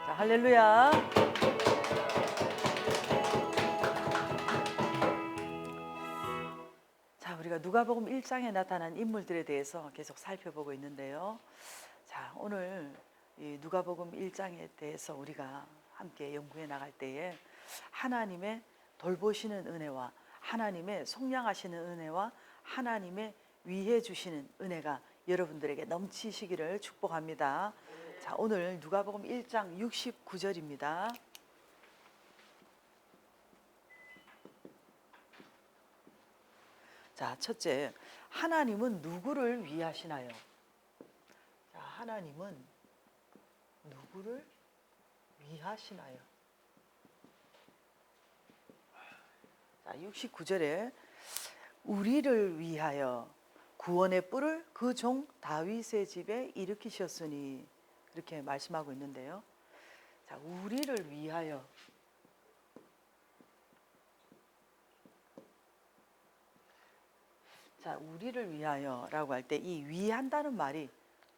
자, 할렐루야. 자, 우리가 누가복음 1장에 나타난 인물들에 대해서 계속 살펴보고 있는데요. 자, 오늘 이 누가복음 1장에 대해서 우리가 함께 연구해 나갈 때에 하나님의 돌보시는 은혜와 하나님의 속량하시는 은혜와 하나님의 위해 주시는 은혜가 여러분들에게 넘치시기를 축복합니다. 자, 오늘 누가복음 1장 69절입니다. 자, 첫째, 하나님은 누구를 위하시나요? 자, 하나님은 누구를 위하시나요? 자, 69절에 우리를 위하여 구원의 뿔을 그 종 다윗의 집에 일으키셨으니 이렇게 말씀하고 있는데요. 자, 우리를 위하여. 자, 우리를 위하여라고 할 때 이 위한다는 말이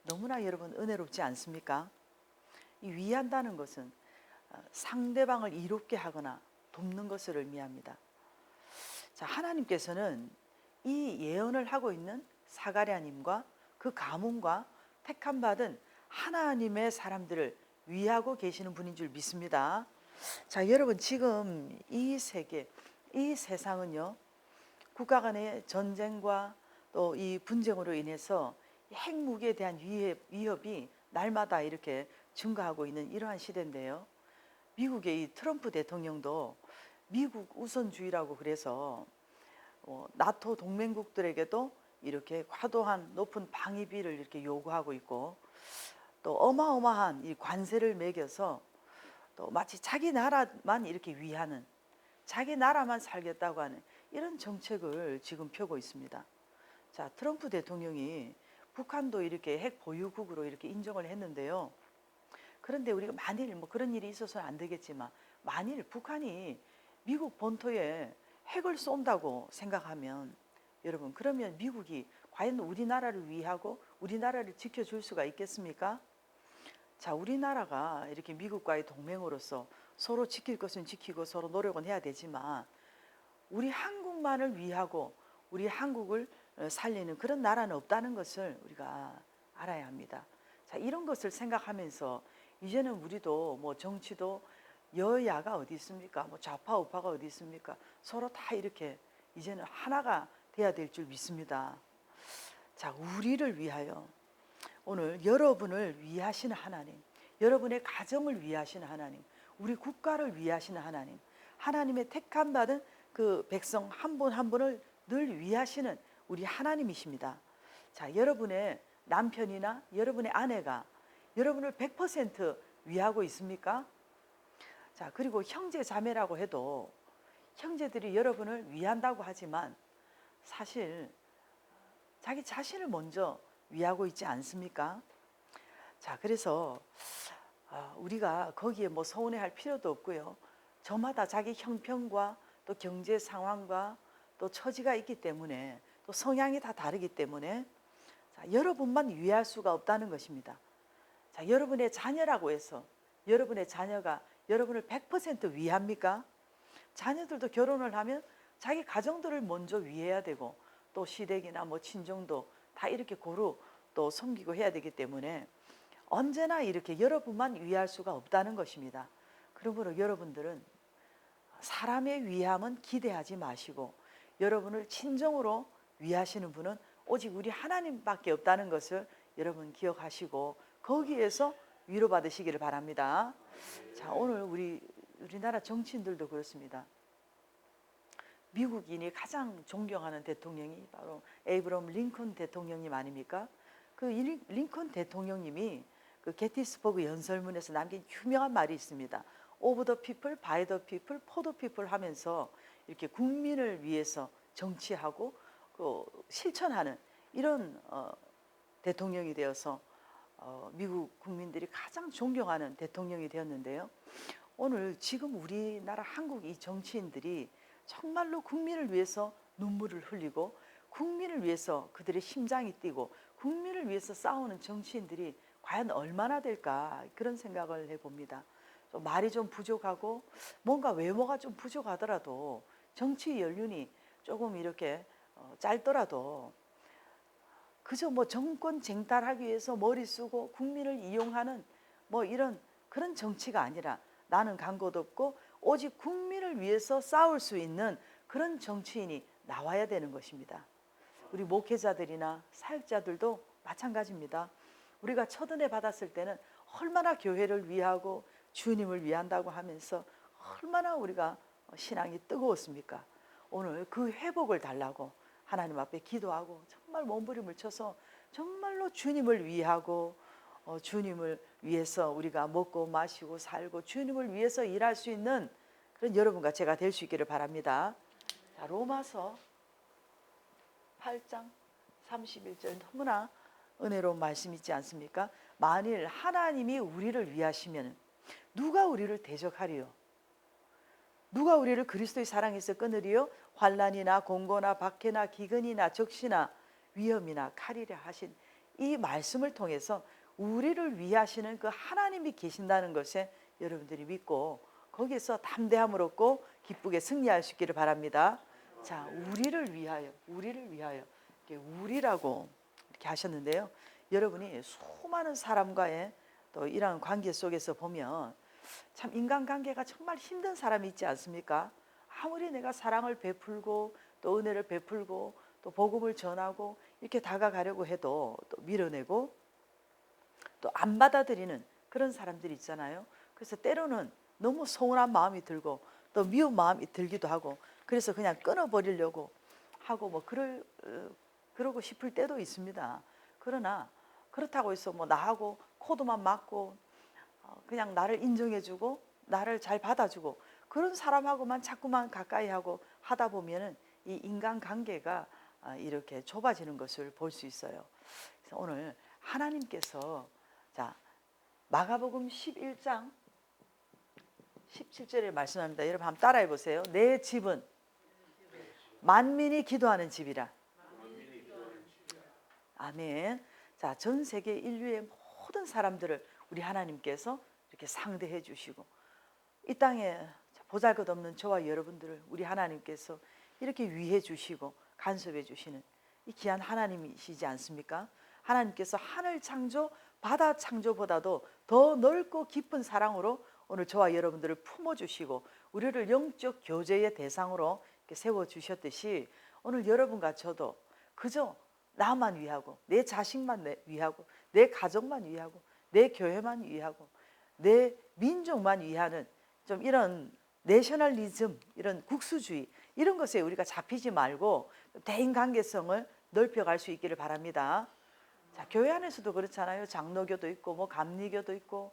너무나 여러분 은혜롭지 않습니까? 이 위한다는 것은 상대방을 이롭게 하거나 돕는 것을 의미합니다. 자, 하나님께서는 이 예언을 하고 있는 사가랴님과 그 가문과 택함 받은 하나님의 사람들을 위하고 계시는 분인 줄 믿습니다. 자, 여러분 지금 이 세계, 이 세상은요. 국가 간의 전쟁과 또 이 분쟁으로 인해서 핵무기에 대한 위협이 날마다 이렇게 증가하고 있는 이러한 시대인데요. 미국의 이 트럼프 대통령도 미국 우선주의라고 그래서 나토 동맹국들에게도 이렇게 과도한 높은 방위비를 이렇게 요구하고 있고 또 어마어마한 이 관세를 매겨서 또 마치 자기 나라만 이렇게 위하는 자기 나라만 살겠다고 하는 이런 정책을 지금 펴고 있습니다. 자, 트럼프 대통령이 북한도 이렇게 핵 보유국으로 이렇게 인정을 했는데요. 그런데 우리가 만일 뭐 그런 일이 있어서는 안 되겠지만 만일 북한이 미국 본토에 핵을 쏜다고 생각하면 여러분 그러면 미국이 과연 우리나라를 위하고 우리나라를 지켜줄 수가 있겠습니까? 자, 우리나라가 이렇게 미국과의 동맹으로서 서로 지킬 것은 지키고 서로 노력은 해야 되지만 우리 한국만을 위하고 우리 한국을 살리는 그런 나라는 없다는 것을 우리가 알아야 합니다. 자, 이런 것을 생각하면서 이제는 우리도 뭐 정치도 여야가 어디 있습니까? 뭐 좌파 우파가 어디 있습니까? 서로 다 이렇게 이제는 하나가 돼야 될 줄 믿습니다. 자, 우리를 위하여 오늘 여러분을 위하시는 하나님, 여러분의 가정을 위하시는 하나님, 우리 국가를 위하시는 하나님, 하나님의 택함 받은 그 백성 한 분 한 분을 늘 위하시는 우리 하나님이십니다. 자, 여러분의 남편이나 여러분의 아내가 여러분을 100% 위하고 있습니까? 자, 그리고 형제 자매라고 해도 형제들이 여러분을 위한다고 하지만 사실 자기 자신을 먼저 위하고 있지 않습니까? 자, 그래서 우리가 거기에 뭐 서운해할 필요도 없고요. 저마다 자기 형편과 또 경제 상황과 또 처지가 있기 때문에 또 성향이 다 다르기 때문에 자, 여러분만 위할 수가 없다는 것입니다. 자, 여러분의 자녀라고 해서 여러분의 자녀가 여러분을 100% 위합니까? 자녀들도 결혼을 하면 자기 가정들을 먼저 위해야 되고 또 시댁이나 뭐 친정도 다 이렇게 고루 또 섬기고 해야 되기 때문에 언제나 이렇게 여러분만 위할 수가 없다는 것입니다. 그러므로 여러분들은 사람의 위함은 기대하지 마시고 여러분을 친정으로 위하시는 분은 오직 우리 하나님밖에 없다는 것을 여러분 기억하시고 거기에서 위로받으시기를 바랍니다. 자, 오늘 우리나라 정치인들도 그렇습니다. 미국인이 가장 존경하는 대통령이 바로 에이브럼 링컨 대통령님 아닙니까? 그 링컨 대통령님이 그 게티스버그 연설문에서 남긴 유명한 말이 있습니다. Of the people, by the people, for the people 하면서 이렇게 국민을 위해서 정치하고 실천하는 이런 대통령이 되어서 미국 국민들이 가장 존경하는 대통령이 되었는데요. 오늘 지금 우리나라 한국 이 정치인들이 정말로 국민을 위해서 눈물을 흘리고 국민을 위해서 그들의 심장이 뛰고 국민을 위해서 싸우는 정치인들이 과연 얼마나 될까 그런 생각을 해봅니다. 좀 말이 좀 부족하고 뭔가 외모가 좀 부족하더라도 정치 연륜이 조금 이렇게 짧더라도 그저 뭐 정권 쟁탈하기 위해서 머리 쓰고 국민을 이용하는 뭐 이런 그런 정치가 아니라 나는 간 곳 없고 오직 국민을 위해서 싸울 수 있는 그런 정치인이 나와야 되는 것입니다. 우리 목회자들이나 사역자들도 마찬가지입니다. 우리가 첫 은혜 받았을 때는 얼마나 교회를 위하고 주님을 위한다고 하면서 얼마나 우리가 신앙이 뜨거웠습니까? 오늘 그 회복을 달라고 하나님 앞에 기도하고 정말 몸부림을 쳐서 정말로 주님을 위하고 주님을 위해서 우리가 먹고 마시고 살고 주님을 위해서 일할 수 있는 그런 여러분과 제가 될 수 있기를 바랍니다. 자, 로마서 8장 31절 너무나 은혜로운 말씀 있지 않습니까? 만일 하나님이 우리를 위하시면 누가 우리를 대적하리요? 누가 우리를 그리스도의 사랑에서 끊으리요? 환난이나 공고나 박해나 기근이나 적시나 위험이나 칼이라 하신 이 말씀을 통해서 우리를 위하시는 그 하나님이 계신다는 것에 여러분들이 믿고 거기에서 담대함을 얻고 기쁘게 승리할 수 있기를 바랍니다. 자, 우리를 위하여, 우리를 위하여 이렇게 우리라고 이렇게 하셨는데요. 여러분이 수많은 사람과의 또 이런 관계 속에서 보면 참 인간관계가 정말 힘든 사람이 있지 않습니까? 아무리 내가 사랑을 베풀고 또 은혜를 베풀고 또 복음을 전하고 이렇게 다가가려고 해도 또 밀어내고 또 안 받아들이는 그런 사람들이 있잖아요. 그래서 때로는 너무 서운한 마음이 들고 또 미운 마음이 들기도 하고 그래서 그냥 끊어버리려고 하고 뭐 그러고 싶을 때도 있습니다. 그러나 그렇다고 해서 뭐 나하고 코드만 맞고 그냥 나를 인정해주고 나를 잘 받아주고 그런 사람하고만 자꾸만 가까이 하고 하다 보면은 이 인간관계가 이렇게 좁아지는 것을 볼 수 있어요. 그래서 오늘 하나님께서 자 마가복음 11장 17절에 말씀합니다. 여러분 한번 따라해 보세요. 내 집은 만민이 기도하는 집이라. 아멘. 자, 전 세계 인류의 모든 사람들을 우리 하나님께서 이렇게 상대해 주시고 이 땅에 보잘것없는 저와 여러분들을 우리 하나님께서 이렇게 위해 주시고 간섭해 주시는 이 귀한 하나님이시지 않습니까? 하나님께서 하늘 창조, 바다 창조보다도 더 넓고 깊은 사랑으로 오늘 저와 여러분들을 품어주시고 우리를 영적 교제의 대상으로 이렇게 세워주셨듯이 오늘 여러분과 저도 그저 나만 위하고 내 자식만 위하고 내 가족만 위하고 내 교회만 위하고 내 민족만 위하는 좀 이런 내셔널리즘 이런 국수주의 이런 것에 우리가 잡히지 말고 대인관계성을 넓혀갈 수 있기를 바랍니다. 자, 교회 안에서도 그렇잖아요. 장로교도 있고 뭐 감리교도 있고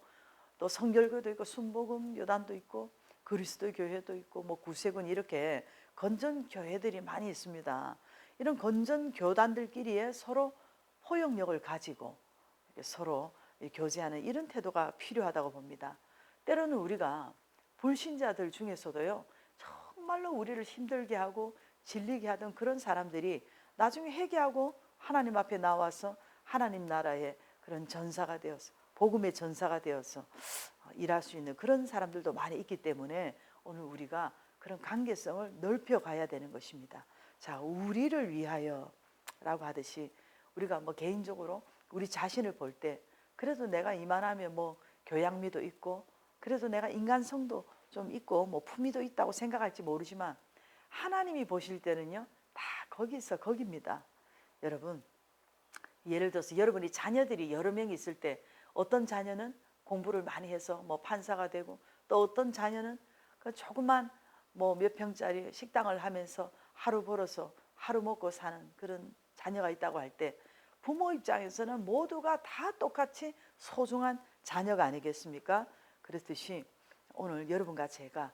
또 성결교도 있고 순복음 요단도 있고 그리스도 교회도 있고 뭐 구세군 이렇게 건전 교회들이 많이 있습니다. 이런 건전 교단들끼리의 서로 포용력을 가지고 서로 교제하는 이런 태도가 필요하다고 봅니다. 때로는 우리가 불신자들 중에서도요 정말로 우리를 힘들게 하고 질리게 하던 그런 사람들이 나중에 회개하고 하나님 앞에 나와서 하나님 나라의 그런 전사가 되어서 복음의 전사가 되어서 일할 수 있는 그런 사람들도 많이 있기 때문에 오늘 우리가 그런 관계성을 넓혀 가야 되는 것입니다. 자, 우리를 위하여 라고 하듯이 우리가 뭐 개인적으로 우리 자신을 볼 때 그래도 내가 이만하면 뭐 교양미도 있고 그래도 내가 인간성도 좀 있고 뭐 품위도 있다고 생각할지 모르지만 하나님이 보실 때는요 다 거기서 거기입니다. 여러분 예를 들어서 여러분이 자녀들이 여러 명 있을 때 어떤 자녀는 공부를 많이 해서 뭐 판사가 되고 또 어떤 자녀는 그 조그만 뭐 몇 평짜리 식당을 하면서 하루 벌어서 하루 먹고 사는 그런 자녀가 있다고 할 때 부모 입장에서는 모두가 다 똑같이 소중한 자녀가 아니겠습니까? 그렇듯이 오늘 여러분과 제가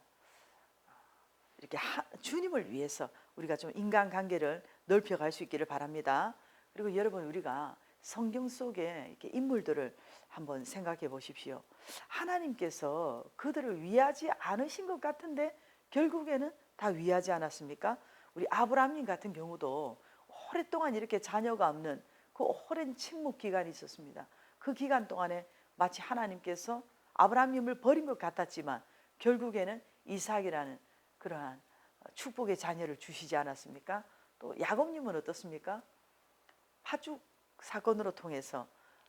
이렇게 주님을 위해서 우리가 좀 인간관계를 넓혀갈 수 있기를 바랍니다. 그리고 여러분 우리가 성경 속에 이렇게 인물들을 한번 생각해 보십시오. 하나님께서 그들을 위하지 않으신 것 같은데 결국에는 다 위하지 않았습니까? 우리 아브라함님 같은 경우도 오랫동안 이렇게 자녀가 없는 그 오랜 침묵 기간이 있었습니다. 그 기간 동안에 마치 하나님께서 아브라함님을 버린 것 같았지만 결국에는 이삭이라는 그러한 축복의 자녀를 주시지 않았습니까? 또 야곱님은 어떻습니까? 파죽 사건으로 통해서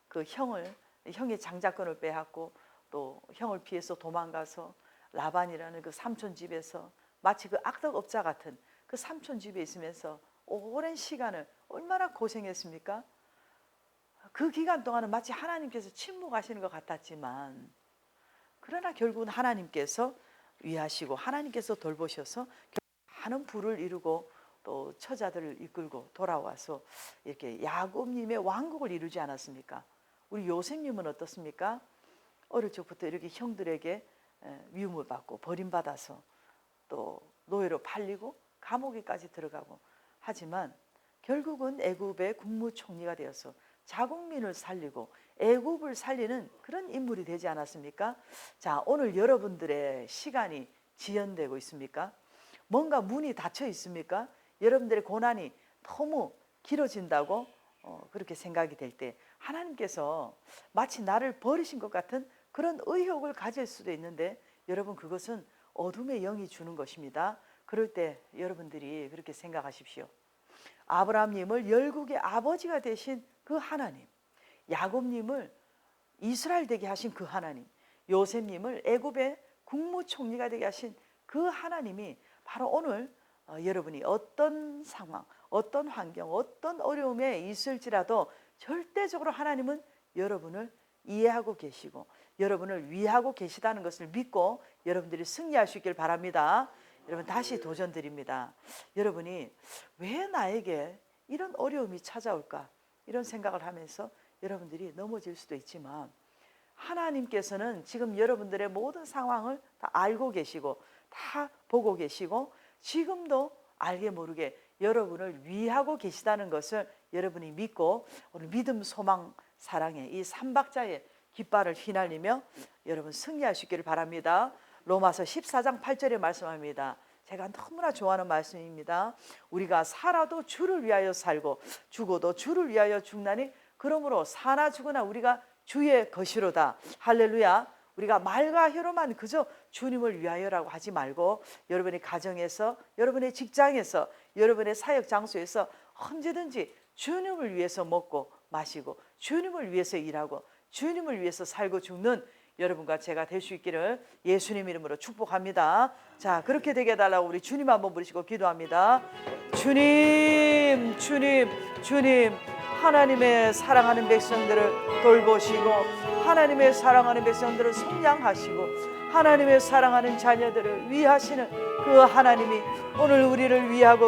그 형의 장자권을 빼앗고 또 형을 피해서 도망가서 라반이라는 그 삼촌 집에서 마치 그 악덕업자 같은 그 삼촌 집에 있으면서 오랜 시간을 얼마나 고생했습니까? 그 기간 동안은 마치 하나님께서 침묵하시는 것 같았지만 그러나 결국은 하나님께서 위하시고 하나님께서 돌보셔서 많은 부를 이루고 또 처자들을 이끌고 돌아와서 이렇게 야곱님의 왕국을 이루지 않았습니까? 우리 요셉님은 어떻습니까? 어릴 적부터 이렇게 형들에게 미움을 받고 버림받아서 또 노예로 팔리고 감옥에까지 들어가고 하지만 결국은 애굽의 국무총리가 되어서 자국민을 살리고 애굽을 살리는 그런 인물이 되지 않았습니까? 자, 오늘 여러분들의 시간이 지연되고 있습니까? 뭔가 문이 닫혀 있습니까? 여러분들의 고난이 너무 길어진다고 그렇게 생각이 될 때 하나님께서 마치 나를 버리신 것 같은 그런 의혹을 가질 수도 있는데 여러분 그것은 어둠의 영이 주는 것입니다. 그럴 때 여러분들이 그렇게 생각하십시오. 아브라함님을 열국의 아버지가 되신 그 하나님, 야곱님을 이스라엘 되게 하신 그 하나님, 요셉님을 애굽의 국무총리가 되게 하신 그 하나님이 바로 오늘 여러분이 어떤 상황, 어떤 환경, 어떤 어려움에 있을지라도 절대적으로 하나님은 여러분을 이해하고 계시고 여러분을 위하고 계시다는 것을 믿고 여러분들이 승리할 수 있길 바랍니다. 여러분 다시 도전드립니다. 여러분이 왜 나에게 이런 어려움이 찾아올까 이런 생각을 하면서 여러분들이 넘어질 수도 있지만 하나님께서는 지금 여러분들의 모든 상황을 다 알고 계시고 다 보고 계시고 지금도 알게 모르게 여러분을 위하고 계시다는 것을 여러분이 믿고 오늘 믿음, 소망, 사랑의 이 삼박자의 깃발을 휘날리며 여러분 승리할 수 있기를 바랍니다. 로마서 14장 8절에 말씀합니다. 제가 너무나 좋아하는 말씀입니다. 우리가 살아도 주를 위하여 살고 죽어도 주를 위하여 죽나니 그러므로 사나 죽으나 우리가 주의 것이로다. 할렐루야. 우리가 말과 혀로만 그저 주님을 위하여라고 하지 말고 여러분의 가정에서 여러분의 직장에서 여러분의 사역 장소에서 언제든지 주님을 위해서 먹고 마시고 주님을 위해서 일하고 주님을 위해서 살고 죽는 여러분과 제가 될 수 있기를 예수님 이름으로 축복합니다. 자, 그렇게 되게 해달라고 우리 주님 한번 부르시고 기도합니다. 주님, 주님, 주님, 하나님의 사랑하는 백성들을 돌보시고 하나님의 사랑하는 백성들을 성량하시고 하나님의 사랑하는 자녀들을 위하시는 그 하나님이 오늘 우리를 위하고